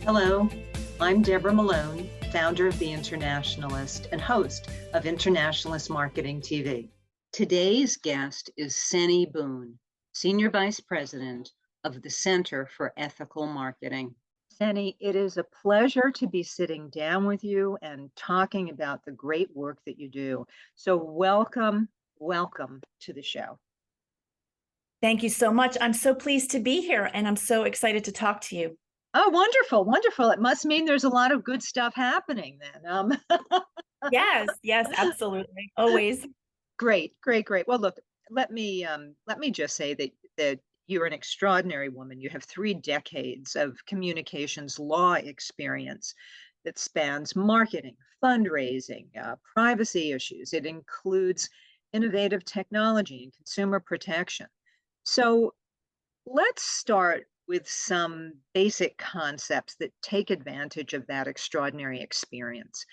Hello, I'm Deborah Malone, founder of The Internationalist and host of Internationalist Marketing TV. Today's guest is Senny Boone, Senior Vice President of the Center for Ethical Marketing. Senny, it is a pleasure to be sitting down with you and talking about the great work that you do. So welcome to the show. Thank you so much. I'm so pleased to be here, and I'm so excited to talk to you. Oh, wonderful. It must mean there's a lot of good stuff happening then. Yes, absolutely. Always. Great. Well, look, let me just say that you're an extraordinary woman. You have 3 decades of communications law experience that spans marketing, fundraising, privacy issues. It includes innovative technology and consumer protection. So let's start with some basic concepts that take advantage of that extraordinary experience.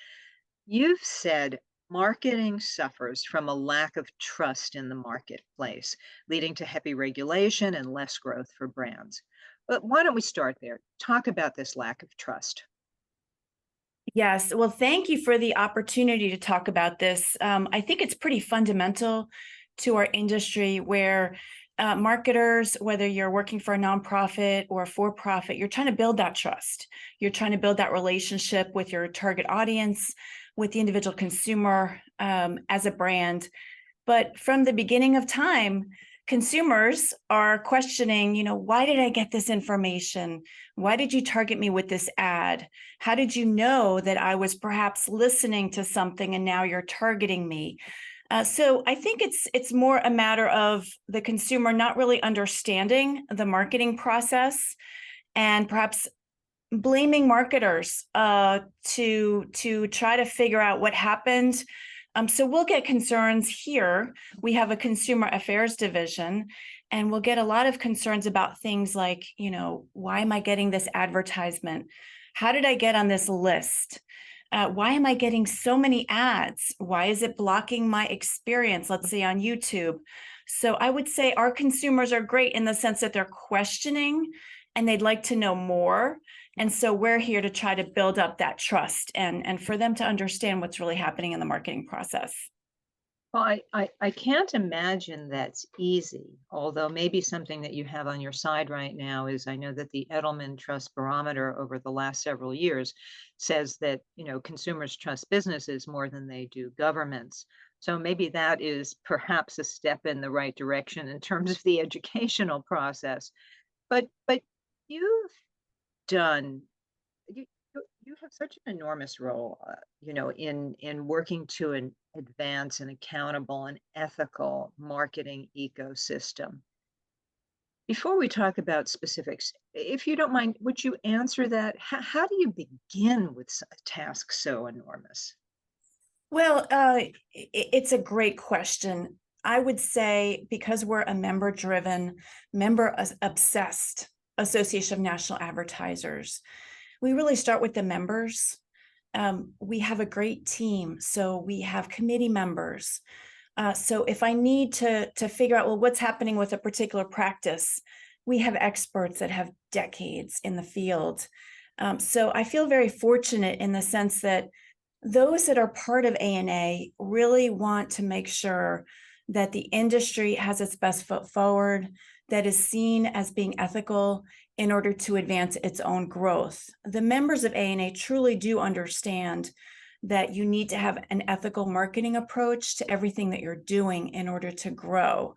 You've said marketing suffers from a lack of trust in the marketplace, leading to heavy regulation and less growth for brands. But why don't we start there? Talk about this lack of trust. Yes. Well, thank you for the opportunity to talk about this. I think it's pretty fundamental to our industry where marketers, whether you're working for a nonprofit or a for-profit, you're trying to build that trust. You're trying to build that relationship with your target audience, with the individual consumer as a brand. But from the beginning of time, consumers are questioning, why did I get this information? Why did you target me with this ad? How did you know that I was perhaps listening to something and now you're targeting me? So I think it's more a matter of the consumer not really understanding the marketing process and perhaps blaming marketers to try to figure out what happened. So we'll get concerns here. We have a consumer affairs division, and we'll get a lot of concerns about things like, why am I getting this advertisement? How did I get on this list? Why am I getting so many ads? Why is it blocking my experience, let's say on YouTube? So I would say our consumers are great in the sense that they're questioning and they'd like to know more. And so we're here to try to build up that trust and for them to understand what's really happening in the marketing process. Well, I can't imagine that's easy, although maybe something that you have on your side right now is I know that the Edelman Trust Barometer over the last several years says that, consumers trust businesses more than they do governments. So maybe that is perhaps a step in the right direction in terms of the educational process. But you've done you have such an enormous role, in working to advance an accountable and ethical marketing ecosystem. Before we talk about specifics, if you don't mind, would you answer that? How do you begin with a task so enormous? Well, it's a great question. I would say because we're a member-driven, member-obsessed Association of National Advertisers, we really start with the members. We have a great team, so we have committee members. So if I need to figure out, well, what's happening with a particular practice, we have experts that have decades in the field. So I feel very fortunate in the sense that those that are part of ANA really want to make sure that the industry has its best foot forward, that is seen as being ethical in order to advance its own growth. The members of ANA truly do understand that you need to have an ethical marketing approach to everything that you're doing in order to grow.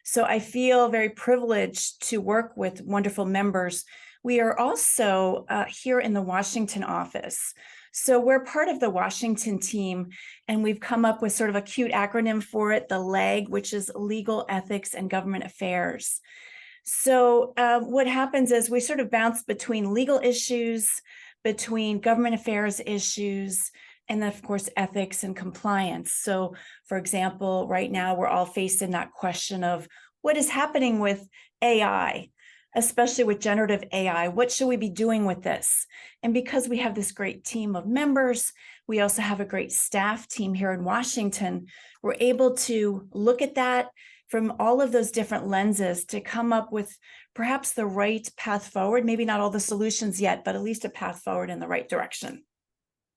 So I feel very privileged to work with wonderful members. We are also here in the Washington office. So we're part of the Washington team, and we've come up with sort of a cute acronym for it, the LEG, which is Legal, Ethics, and Government Affairs. So what happens is we sort of bounce between legal issues, between government affairs issues, and then, of course, ethics and compliance. So, for example, right now we're all faced in that question of what is happening with AI. especially with generative AI. What should we be doing with this? And because we have this great team of members, we also have a great staff team here in Washington, we're able to look at that from all of those different lenses to come up with perhaps the right path forward. Maybe not all the solutions yet, but at least a path forward in the right direction.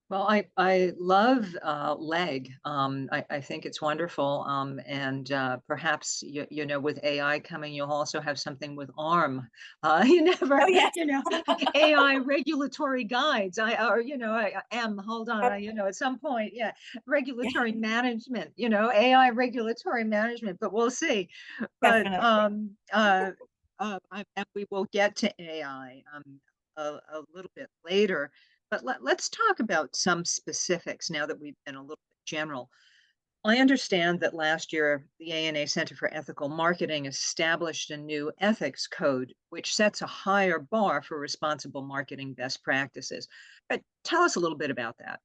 Well, I love leg. I think it's wonderful. And perhaps you know, with AI coming, you'll also have something with arm. You never, Oh, yes. you know, AI regulatory guides. Or you know, I am. Hold on. You know, at some point, yeah, Yeah, regulatory management. You know, AI regulatory management. But we'll see. But definitely. and we will get to AI a little bit later. But let's talk about some specifics now that we've been a little bit general. I understand that last year the ANA Center for Ethical Marketing established a new ethics code, which sets a higher bar for responsible marketing best practices. But tell us a little bit about that.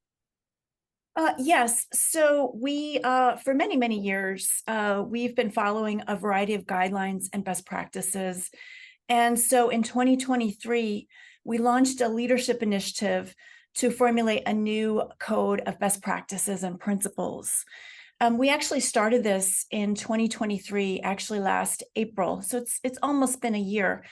Yes. So we, for many, many years, we've been following a variety of guidelines and best practices. And so in 2023, we launched a leadership initiative to formulate a new code of best practices and principles. We actually started this in 2023, actually last April. So it's almost been a year.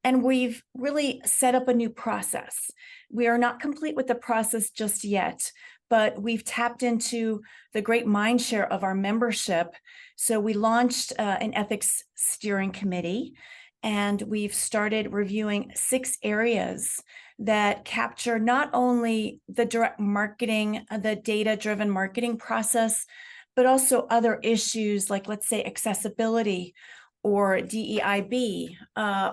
And we've really set up a new process. We are not complete with the process just yet, but we've tapped into the great mind share of our membership. So we launched an ethics steering committee, and we've started reviewing 6 areas that capture not only the direct marketing, the data-driven marketing process, but also other issues like, let's say, accessibility or DEIB,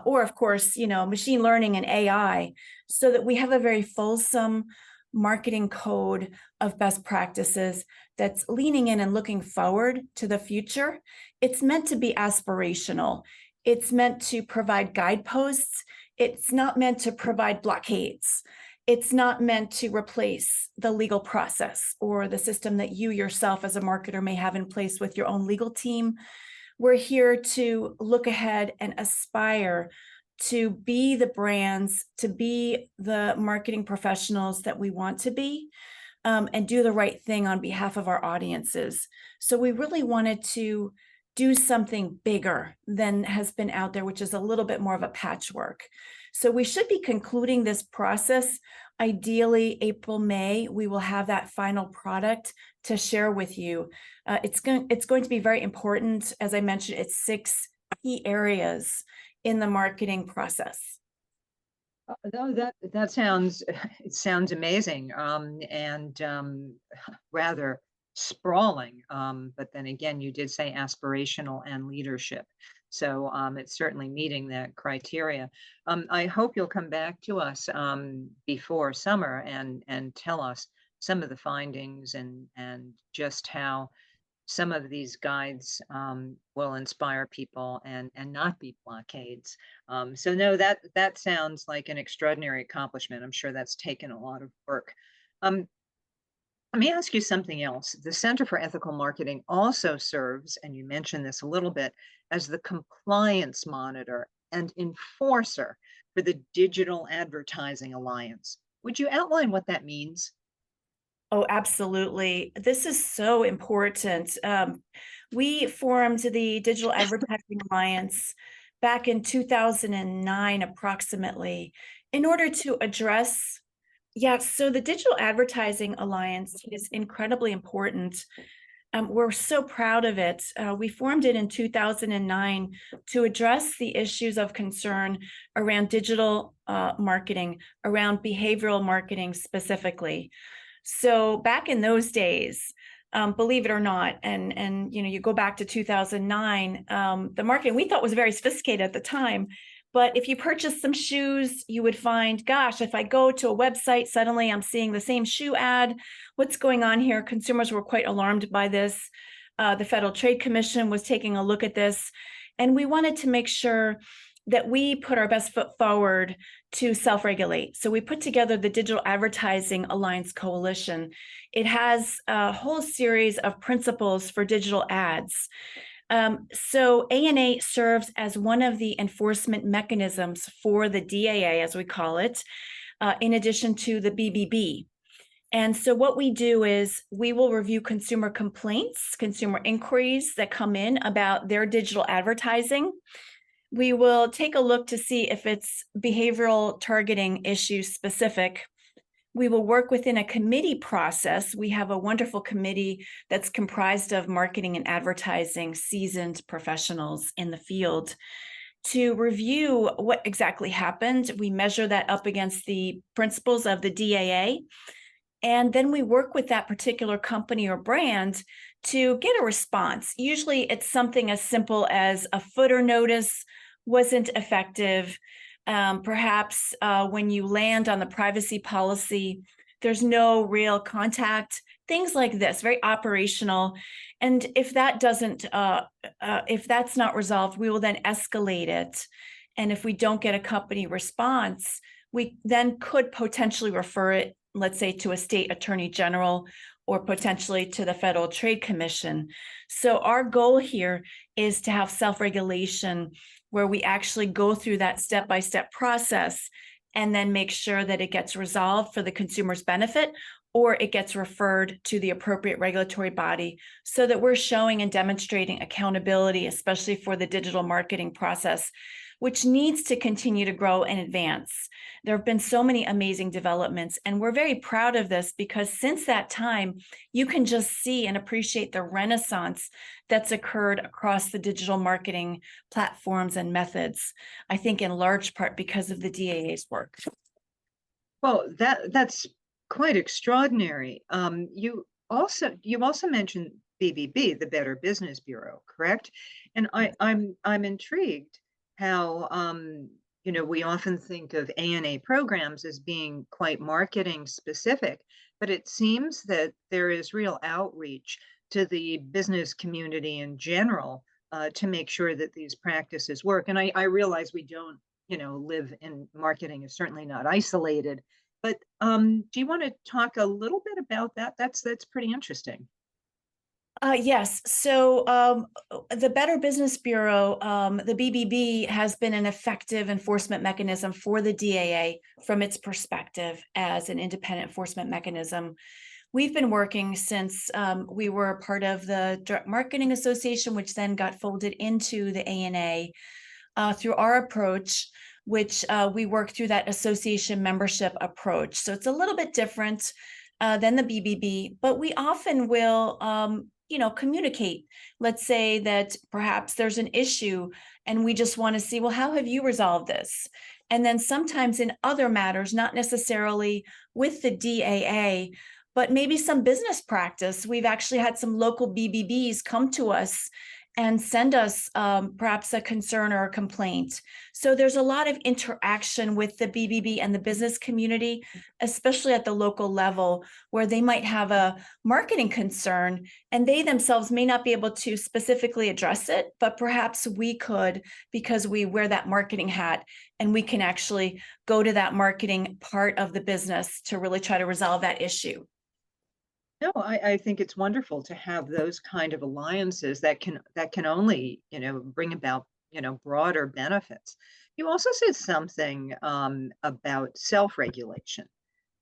or of course, machine learning and AI, so that we have a very fulsome marketing code of best practices that's leaning in and looking forward to the future. It's meant to be aspirational. It's meant to provide guideposts. It's not meant to provide blockades. It's not meant to replace the legal process or the system that you yourself as a marketer may have in place with your own legal team. We're here to look ahead and aspire to be the brands, to be the marketing professionals that we want to be, and do the right thing on behalf of our audiences. So we really wanted to do something bigger than has been out there, which is a little bit more of a patchwork. So we should be concluding this process. Ideally, April, May, we will have that final product to share with you. It's going to be very important. As I mentioned, it's 6 key areas in the marketing process. No, that sounds it sounds amazing, and rather sprawling. But then again, you did say aspirational and leadership, so it's certainly meeting that criteria. I hope you'll come back to us before summer and tell us some of the findings and just how some of these guides will inspire people and not be blockades. So no, that sounds like an extraordinary accomplishment. I'm sure that's taken a lot of work. Um, Let me ask you something else. The Center for Ethical Marketing also serves, and you mentioned this a little bit, as the compliance monitor and enforcer for the Digital Advertising Alliance. Would you outline what that means? Oh, absolutely. This is so important. We formed the Digital Advertising Alliance back in 2009, approximately, in order to address. Yeah, so the Digital Advertising Alliance is incredibly important. We're so proud of it. We formed it in 2009 to address the issues of concern around digital marketing, around behavioral marketing specifically. So back in those days, believe it or not, and you go back to 2009, the marketing we thought was very sophisticated at the time. But if you purchase some shoes, you would find, gosh, if I go to a website, suddenly I'm seeing the same shoe ad. What's going on here? Consumers were quite alarmed by this. The Federal Trade Commission was taking a look at this, and we wanted to make sure that we put our best foot forward to self-regulate. So we put together the Digital Advertising Alliance Coalition. It has a whole series of principles for digital ads. So ANA serves as one of the enforcement mechanisms for the DAA, as we call it, in addition to the BBB. And so what we do is we will review consumer complaints, consumer inquiries that come in about their digital advertising. We will take a look to see if it's behavioral targeting issue specific. We will work within a committee process. We have a wonderful committee that's comprised of marketing and advertising seasoned professionals in the field to review what exactly happened. We measure that up against the principles of the DAA. And then we work with that particular company or brand to get a response. Usually it's something as simple as a footer notice wasn't effective. Perhaps when you land on the privacy policy, there's no real contact, things like this, very operational. And if that doesn't, if that's not resolved, we will then escalate it. And if we don't get a company response, we then could potentially refer it, let's say, to a state attorney general or potentially to the Federal Trade Commission. So our goal here is to have self-regulation where we actually go through that step-by-step process and then make sure that it gets resolved for the consumer's benefit, or it gets referred to the appropriate regulatory body so that we're showing and demonstrating accountability, especially for the digital marketing process, which needs to continue to grow and advance. There have been so many amazing developments, and we're very proud of this because since that time, you can just see and appreciate the renaissance that's occurred across the digital marketing platforms and methods, I think in large part because of the DAA's work. Well, that's quite extraordinary. You also mentioned BBB, the Better Business Bureau, correct? And I'm intrigued how we often think of ANA programs as being quite marketing specific, but it seems that there is real outreach to the business community in general to make sure that these practices work. And I realize we don't, live in marketing is certainly not isolated, but do you want to talk a little bit about that? That's pretty interesting. Yes. So the Better Business Bureau, the BBB, has been an effective enforcement mechanism for the DAA from its perspective as an independent enforcement mechanism. We've been working since we were part of the Direct Marketing Association, which then got folded into the ANA through our approach, which we work through that association membership approach. So it's a little bit different than the BBB, but we often will communicate. Let's say that perhaps there's an issue and we just want to see, well, how have you resolved this? And then sometimes in other matters, not necessarily with the DAA, but maybe some business practice. We've actually had some local BBBs come to us and send us perhaps a concern or a complaint. So there's a lot of interaction with the BBB and the business community, especially at the local level, where they might have a marketing concern and they themselves may not be able to specifically address it, but perhaps we could, because we wear that marketing hat and we can actually go to that marketing part of the business to really try to resolve that issue. No, I think it's wonderful to have those kind of alliances that can only, bring about, broader benefits. You also said something about self-regulation.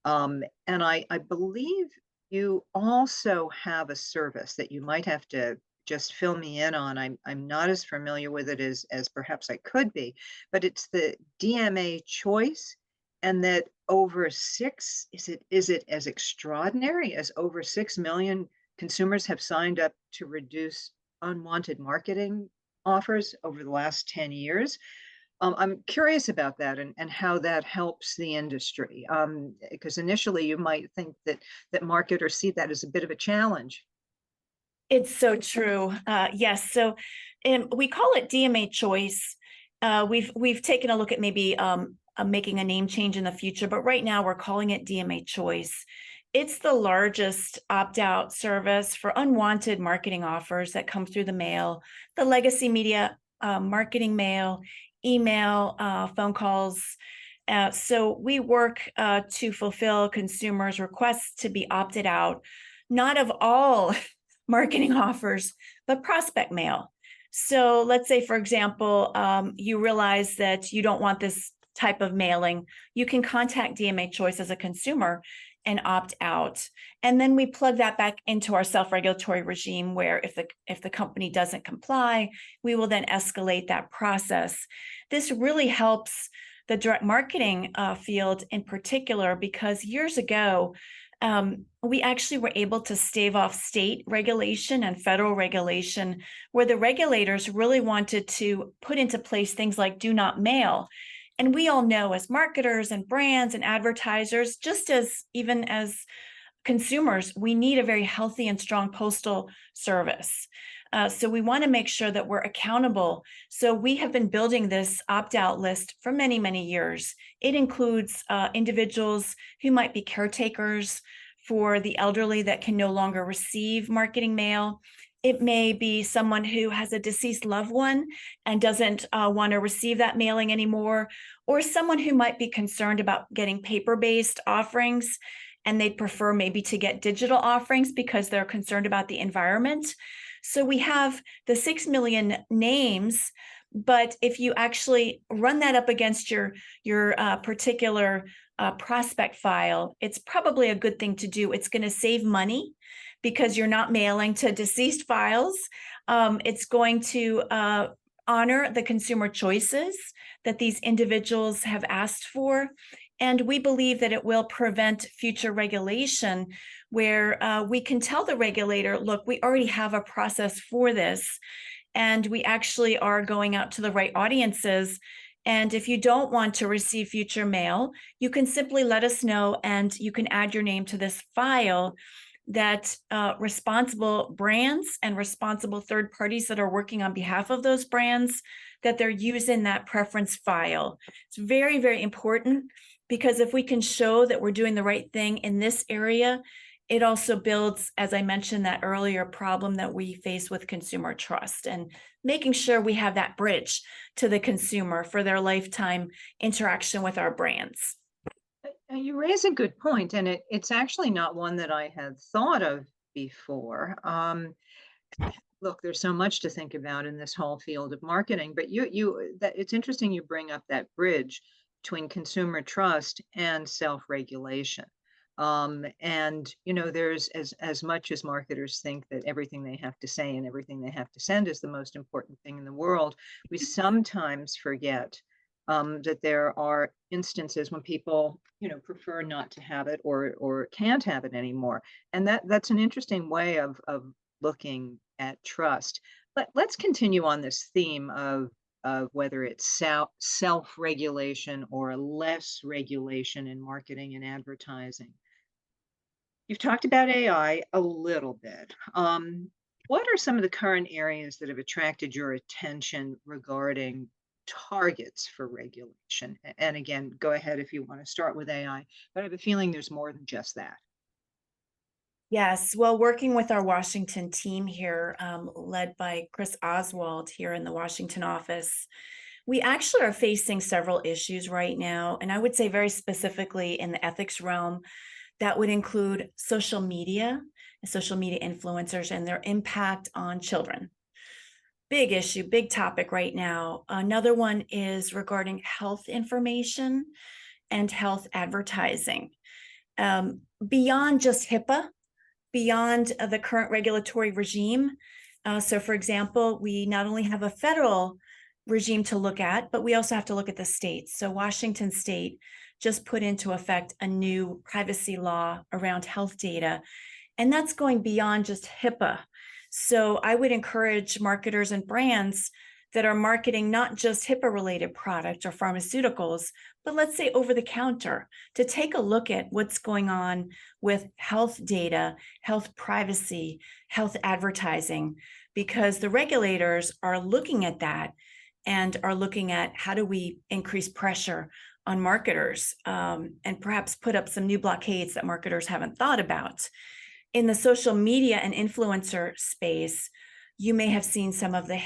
And I believe you also have a service that you might have to just fill me in on. I'm not as familiar with it as perhaps I could be, but it's the DMA choice, and that over six, is it as extraordinary as over 6 million consumers have signed up to reduce unwanted marketing offers over the last 10 years? I'm curious about that and how that helps the industry. Because initially you might think that marketers see that as a bit of a challenge. It's so true. Yes. So we call it DMA choice. We've taken a look at maybe making a name change in the future, but right now we're calling it DMA choice. It's the largest opt-out service for unwanted marketing offers that come through the mail, the legacy media, marketing mail, email, phone calls. So we work to fulfill consumers' requests to be opted out, not of all marketing offers, but prospect mail. So let's say, for example, you realize that you don't want this type of mailing. You can contact DMA Choice as a consumer and opt out. And then we plug that back into our self-regulatory regime, where if the company doesn't comply, we will then escalate that process. This really helps the direct marketing field in particular, because years ago, we actually were able to stave off state regulation and federal regulation, where the regulators really wanted to put into place things like do not mail. And we all know, as marketers and brands and advertisers, just as even as consumers, we need a very healthy and strong postal service. So we want to make sure that we're accountable. So we have been building this opt-out list for many, many years. It includes individuals who might be caretakers for the elderly that can no longer receive marketing mail. It may be someone who has a deceased loved one and doesn't want to receive that mailing anymore, or someone who might be concerned about getting paper-based offerings and they'd prefer maybe to get digital offerings because they're concerned about the environment. So we have the 6 million names, but if you actually run that up against your particular prospect file, it's probably a good thing to do. It's going to save money because you're not mailing to deceased files. It's going to honor the consumer choices that these individuals have asked for. And we believe that it will prevent future regulation, where we can tell the regulator, look, we already have a process for this, and we actually are going out to the right audiences. And if you don't want to receive future mail, you can simply let us know, and you can add your name to this file that responsible brands and responsible third parties that are working on behalf of those brands, that they're using that preference file. It's very, very important, because if we can show that we're doing the right thing in this area, it also builds, as I mentioned that earlier, problem that we face with consumer trust, and making sure we have that bridge to the consumer for their lifetime interaction with our brands. You raise a good point, and it's actually not one that I had thought of before. Look, there's so much to think about in this whole field of marketing, but that it's interesting you bring up that bridge between consumer trust and self-regulation. And there's as much as marketers think that everything they have to say and everything they have to send is the most important thing in the world, we sometimes forget that there are instances when people, prefer not to have it or can't have it anymore. And that's an interesting way of looking at trust. But let's continue on this theme of whether it's self-regulation or less regulation in marketing and advertising. You've talked about AI a little bit. What are some of the current areas that have attracted your attention regarding targets for regulation? And again, go ahead if you want to start with AI, but I have a feeling there's more than just that. Yes, well, working with our Washington team here, led by Chris Oswald here in the Washington office, we actually are facing several issues right now. And I would say very specifically in the ethics realm, that would include social media influencers and their impact on children. Big issue, big topic right now. Another one is regarding health information and health advertising. Beyond just HIPAA, beyond the current regulatory regime. So for example, we not only have a federal regime to look at, but we also have to look at the states. So Washington State just put into effect a new privacy law around health data, and that's going beyond just HIPAA. So I would encourage marketers and brands that are marketing not just HIPAA-related products or pharmaceuticals, but let's say over the counter, to take a look at what's going on with health data, health privacy, health advertising, because the regulators are looking at that and are looking at how do we increase pressure on marketers, and perhaps put up some new blockades that marketers haven't thought about. In the social media and influencer space, you may have seen some of the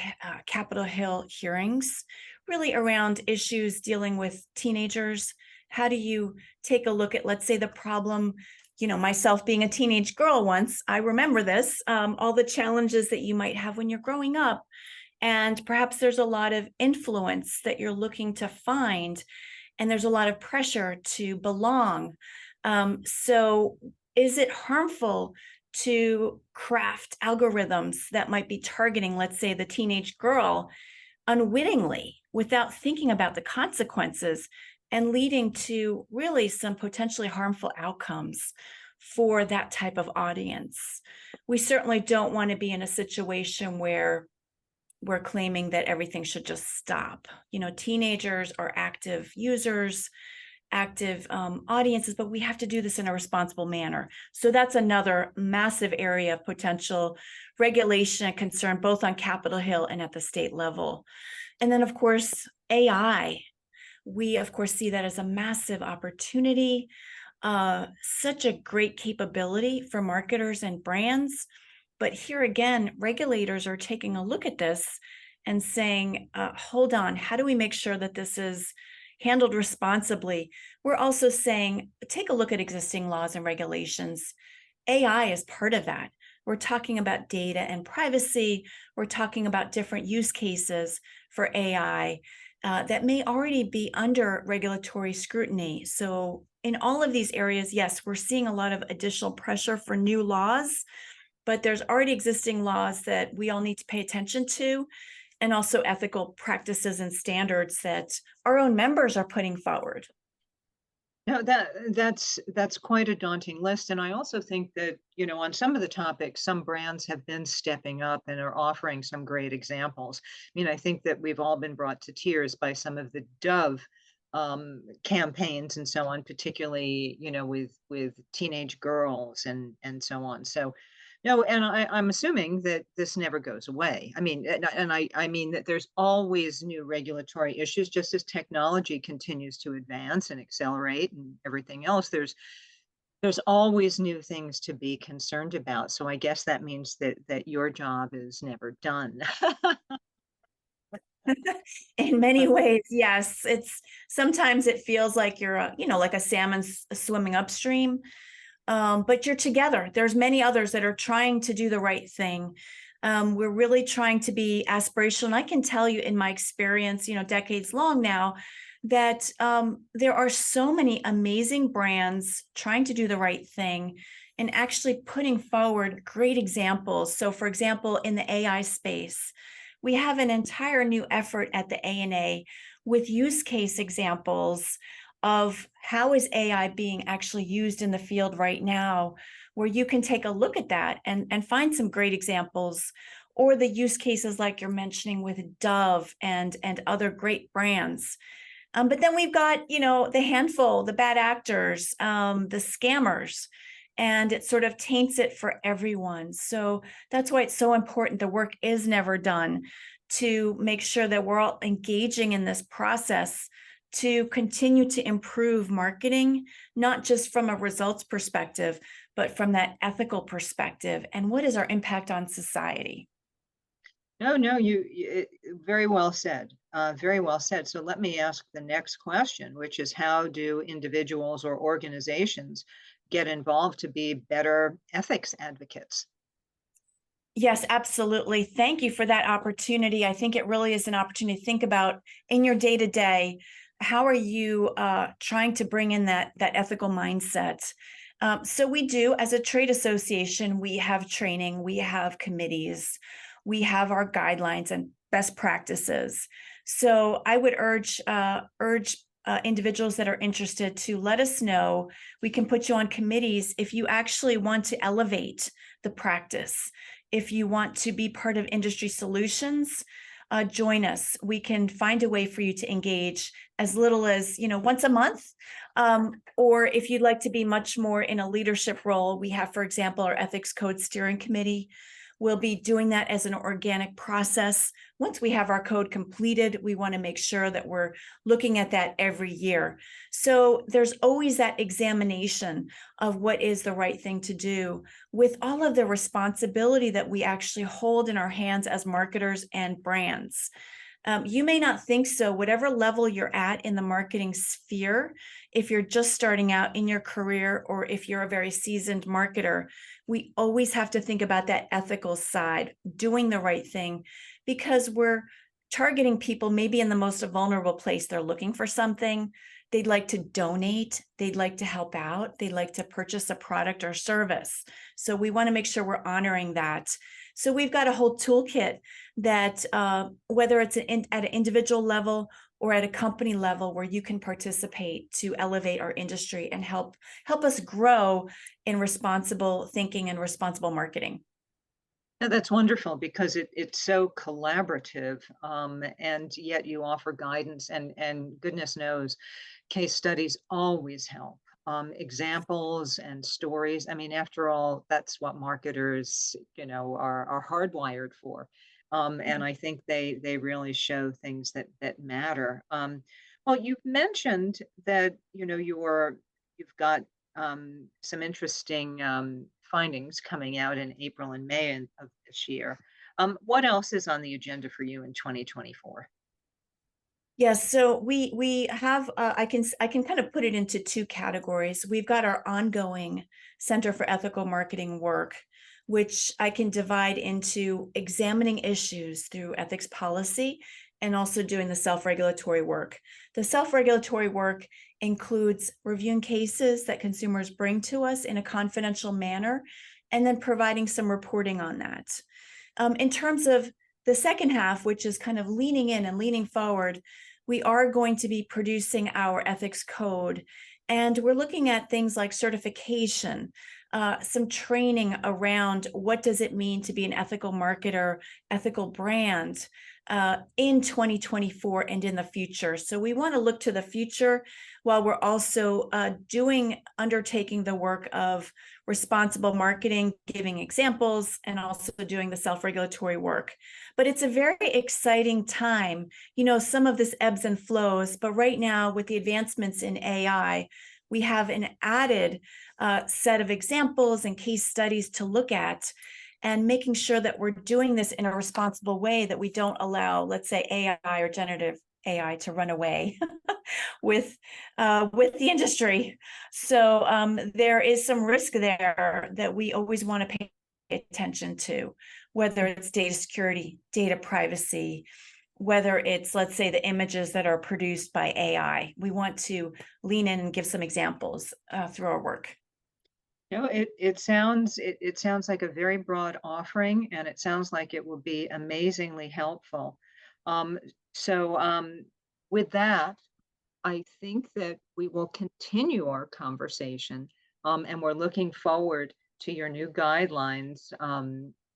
Capitol Hill hearings really around issues dealing with teenagers. How do you take a look at, let's say, the problem, myself being a teenage girl once, I remember this, all the challenges that you might have when you're growing up. And perhaps there's a lot of influence that you're looking to find, and there's a lot of pressure to belong. So, is it harmful to craft algorithms that might be targeting, let's say, the teenage girl unwittingly without thinking about the consequences and leading to really some potentially harmful outcomes for that type of audience? We certainly don't want to be in a situation where we're claiming that everything should just stop. You know, teenagers are active users, active audiences, but we have to do this in a responsible manner. So that's another massive area of potential regulation and concern, both on Capitol Hill and at the state level. And then, of course, AI. We, of course, see that as a massive opportunity, such a great capability for marketers and brands. But here again, regulators are taking a look at this and saying, hold on, how do we make sure that this is handled responsibly? We're also saying, take a look at existing laws and regulations. AI is part of that. We're talking about data and privacy. We're talking about different use cases for AI that may already be under regulatory scrutiny. So, in all of these areas, yes, we're seeing a lot of additional pressure for new laws, but there's already existing laws that we all need to pay attention to, and also ethical practices and standards that our own members are putting forward. No, that's quite a daunting list, and I also think that, on some of the topics, some brands have been stepping up and are offering some great examples. I mean, I think that we've all been brought to tears by some of the Dove campaigns and so on, particularly, with teenage girls and so on. So, no, and I'm assuming that this never goes away. I mean, and I mean that there's always new regulatory issues, just as technology continues to advance and accelerate and everything else. There's always new things to be concerned about. So I guess that means that your job is never done. In many ways, yes. It's sometimes it feels like you're like a salmon swimming upstream, but you're together. There's many others that are trying to do the right thing. We're really trying to be aspirational. And I can tell you in my experience, decades long now, that there are so many amazing brands trying to do the right thing and actually putting forward great examples. So, for example, in the AI space, we have an entire new effort at the ANA with use case examples of how is AI being actually used in the field right now, where you can take a look at that and find some great examples, or the use cases like you're mentioning with Dove and other great brands. But then we've got, the handful, the bad actors, the scammers, and it sort of taints it for everyone. So that's why it's so important. The work is never done to make sure that we're all engaging in this process to continue to improve marketing, not just from a results perspective, but from that ethical perspective. And what is our impact on society? No, very well said. Very well said. So let me ask the next question, which is, how do individuals or organizations get involved to be better ethics advocates? Yes, absolutely. Thank you for that opportunity. I think it really is an opportunity to think about in your day to day, how are you trying to bring in that ethical mindset? So we do, as a trade association, we have training, we have committees, we have our guidelines and best practices. So I would urge individuals that are interested to let us know. We can put you on committees if you actually want to elevate the practice. If you want to be part of industry solutions, join us. We can find a way for you to engage as little as once a month, or if you'd like to be much more in a leadership role. We have, for example, our ethics code steering committee. We'll be doing that as an organic process. Once we have our code completed, we want to make sure that we're looking at that every year. So there's always that examination of what is the right thing to do, with all of the responsibility that we actually hold in our hands as marketers and brands. You may not think so, whatever level you're at in the marketing sphere, if you're just starting out in your career or if you're a very seasoned marketer, we always have to think about that ethical side, doing the right thing, because we're targeting people maybe in the most vulnerable place. They're looking for something. They'd like to donate. They'd like to help out. They'd like to purchase a product or service. So we want to make sure we're honoring that. So we've got a whole toolkit that whether it's at an individual level or at a company level, where you can participate to elevate our industry and help us grow in responsible thinking and responsible marketing. Yeah, that's wonderful because it's so collaborative, and yet you offer guidance and goodness knows, case studies always help. Examples and stories. I mean, after all, that's what marketers, are hardwired for. And I think they really show things that matter. Well, you've mentioned that you've got some interesting findings coming out in April and May of this year. What else is on the agenda for you in 2024? Yes, so we have I can kind of put it into two categories. We've got our ongoing Center for Ethical Marketing work, which I can divide into examining issues through ethics policy and also doing the self-regulatory work. The self-regulatory work includes reviewing cases that consumers bring to us in a confidential manner and then providing some reporting on that. In terms of the second half, which is kind of leaning in and leaning forward, we are going to be producing our ethics code. And we're looking at things like certification, some training around what does it mean to be an ethical marketer, ethical brand in 2024 and in the future. So we want to look to the future while we're also undertaking the work of responsible marketing, giving examples, and also doing the self-regulatory work. But it's a very exciting time. Some of this ebbs and flows, but right now with the advancements in AI, we have an added set of examples and case studies to look at, and making sure that we're doing this in a responsible way, that we don't allow, let's say, AI or generative AI to run away with the industry. So there is some risk there that we always want to pay attention to, whether it's data security, data privacy, whether it's, let's say, the images that are produced by AI. We want to lean in and give some examples through our work. It sounds like a very broad offering, and it sounds like it will be amazingly helpful. Um, so with that, I think that we will continue our conversation, and we're looking forward to your new guidelines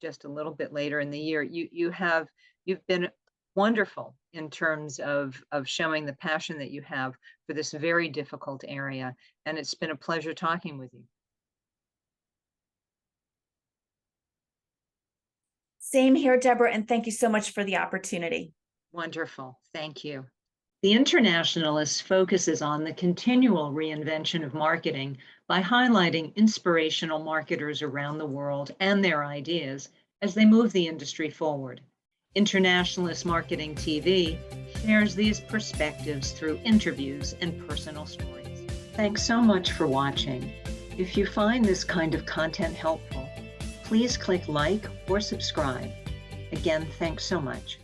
just a little bit later in the year. You've been wonderful in terms of showing the passion that you have for this very difficult area, and it's been a pleasure talking with you. Same here, Deborah, and thank you so much for the opportunity. Wonderful. Thank you. The Internationalist focuses on the continual reinvention of marketing by highlighting inspirational marketers around the world and their ideas as they move the industry forward. Internationalist Marketing TV shares these perspectives through interviews and personal stories. Thanks so much for watching. If you find this kind of content helpful, please click like or subscribe. Again, thanks so much.